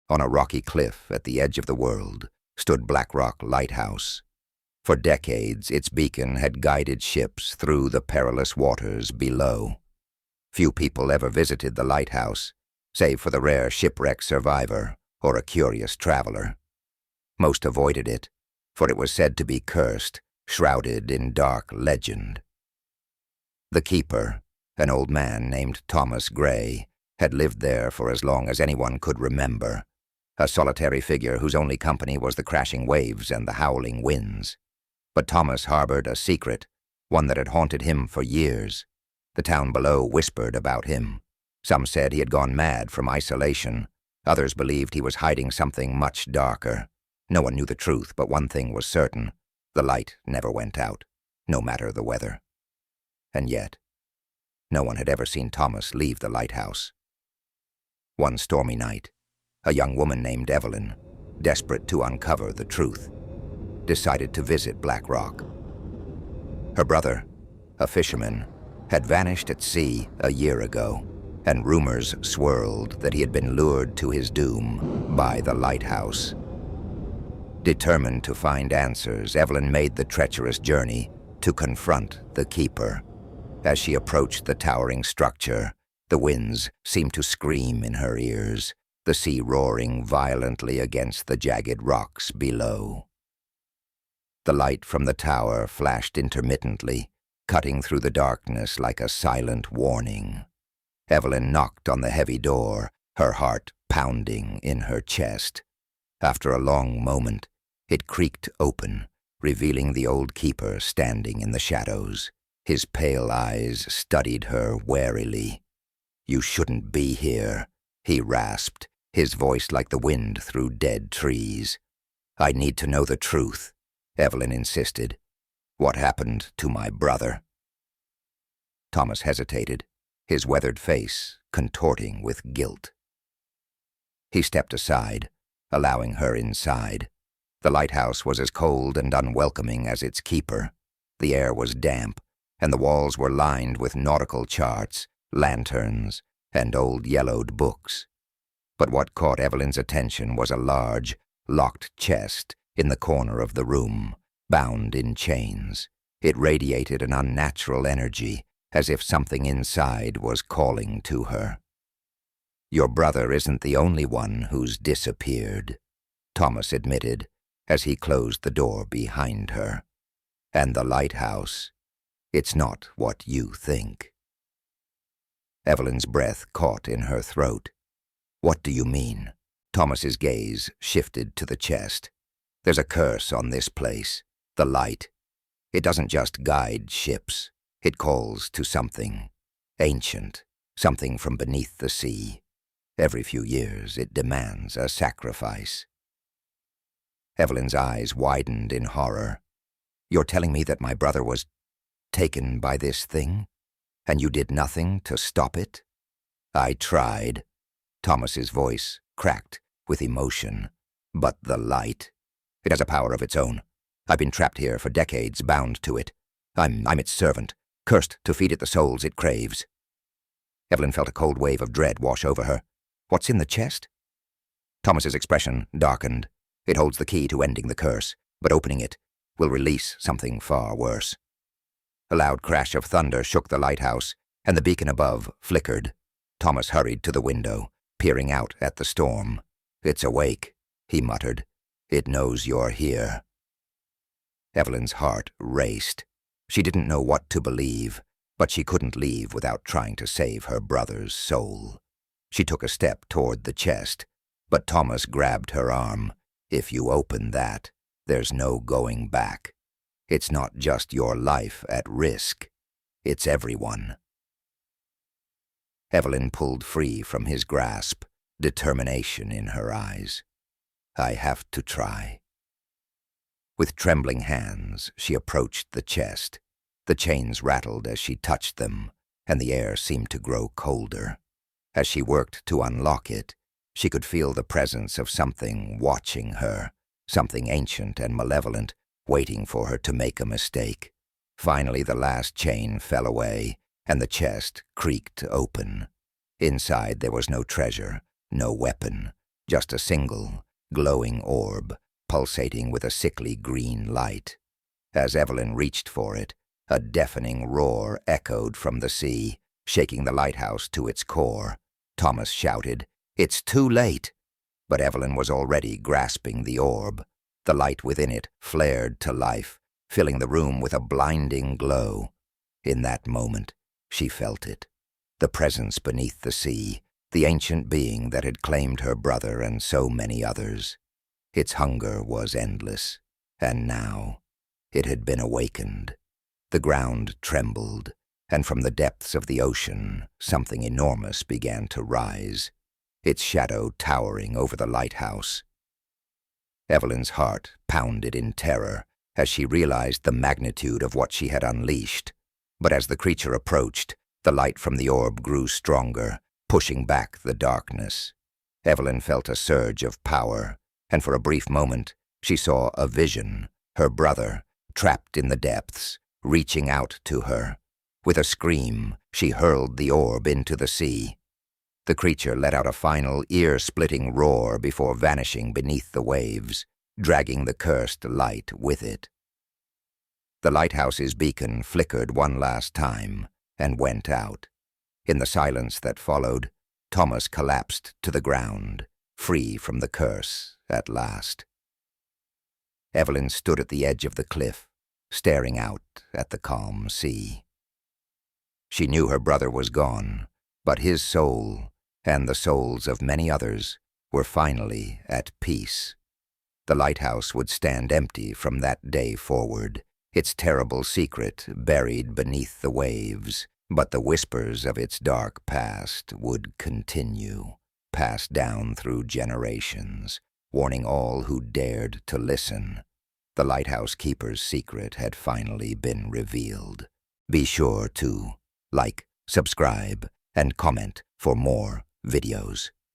On a rocky cliff at the edge of the world stood Black Rock Lighthouse. For decades, its beacon had guided ships through the perilous waters below. Few people ever visited the lighthouse, save for the rare shipwreck survivor or a curious traveler. Most avoided it, for it was said to be cursed, shrouded in dark legend. The keeper, an old man named Thomas Gray, had lived there for as long as anyone could remember, a solitary figure whose only company was the crashing waves and the howling winds. But Thomas harbored a secret, one that had haunted him for years. The town below whispered about him. Some said he had gone mad from isolation. Others believed he was hiding something much darker. No one knew the truth, but one thing was certain. The light never went out, no matter the weather. And yet, no one had ever seen Thomas leave the lighthouse. One stormy night, a young woman named Evelyn, desperate to uncover the truth, decided to visit Black Rock. Her brother, a fisherman, had vanished at sea a year ago, and rumors swirled that he had been lured to his doom by the lighthouse. Determined to find answers, Evelyn made the treacherous journey to confront the keeper. As she approached the towering structure, the winds seemed to scream in her ears, the sea roaring violently against the jagged rocks below. The light from the tower flashed intermittently, cutting through the darkness like a silent warning. Evelyn knocked on the heavy door, her heart pounding in her chest. After a long moment, it creaked open, revealing the old keeper standing in the shadows. His pale eyes studied her warily. "You shouldn't be here," he rasped, his voice like the wind through dead trees. "I need to know the truth," Evelyn insisted. "What happened to my brother?" Thomas hesitated, his weathered face contorting with guilt. He stepped aside, allowing her inside. The lighthouse was as cold and unwelcoming as its keeper. The air was damp, and the walls were lined with nautical charts, lanterns, and old yellowed books. But what caught Evelyn's attention was a large, locked chest in the corner of the room, bound in chains. It radiated an unnatural energy, as if something inside was calling to her. "Your brother isn't the only one who's disappeared," Thomas admitted as he closed the door behind her. "And the lighthouse, it's not what you think." Evelyn's breath caught in her throat. "What do you mean?" Thomas's gaze shifted to the chest. "There's a curse on this place, the light. It doesn't just guide ships. It calls to something ancient, something from beneath the sea. Every few years it demands a sacrifice." Evelyn's eyes widened in horror. "You're telling me that my brother was taken by this thing, and you did nothing to stop it?" "I tried." Thomas's voice cracked with emotion. "But the light, it has a power of its own. I've been trapped here for decades, bound to it. I'm its servant, cursed to feed it the souls it craves." Evelyn felt a cold wave of dread wash over her. "What's in the chest?" Thomas's expression darkened. "It holds the key to ending the curse, but opening it will release something far worse." A loud crash of thunder shook the lighthouse, and the beacon above flickered. Thomas hurried to the window, peering out at the storm. "It's awake," he muttered. "It knows you're here." Evelyn's heart raced. She didn't know what to believe, but she couldn't leave without trying to save her brother's soul. She took a step toward the chest, but Thomas grabbed her arm. "If you open that, there's no going back. It's not just your life at risk. It's everyone." Evelyn pulled free from his grasp, determination in her eyes. "I have to try." With trembling hands, she approached the chest. The chains rattled as she touched them, and the air seemed to grow colder. As she worked to unlock it, she could feel the presence of something watching her, something ancient and malevolent, waiting for her to make a mistake. Finally, the last chain fell away, and the chest creaked open. Inside there was no treasure, no weapon, just a single, glowing orb, pulsating with a sickly green light. As Evelyn reached for it, a deafening roar echoed from the sea, shaking the lighthouse to its core. Thomas shouted, "It's too late!" But Evelyn was already grasping the orb. The light within it flared to life, filling the room with a blinding glow. In that moment, she felt it. The presence beneath the sea, the ancient being that had claimed her brother and so many others. Its hunger was endless, and now it had been awakened. The ground trembled, and from the depths of the ocean, something enormous began to rise, its shadow towering over the lighthouse. Evelyn's heart pounded in terror as she realized the magnitude of what she had unleashed. But as the creature approached, the light from the orb grew stronger, pushing back the darkness. Evelyn felt a surge of power, and for a brief moment she saw a vision, her brother, trapped in the depths, reaching out to her. With a scream, she hurled the orb into the sea. The creature let out a final ear-splitting roar before vanishing beneath the waves, dragging the cursed light with it. The lighthouse's beacon flickered one last time and went out. In the silence that followed, Thomas collapsed to the ground, free from the curse at last. Evelyn stood at the edge of the cliff, staring out at the calm sea. She knew her brother was gone, but his soul, and the souls of many others, were finally at peace. The lighthouse would stand empty from that day forward, its terrible secret buried beneath the waves, but the whispers of its dark past would continue, passed down through generations, warning all who dared to listen. The lighthouse keeper's secret had finally been revealed. Be sure to like, subscribe, and comment for more videos.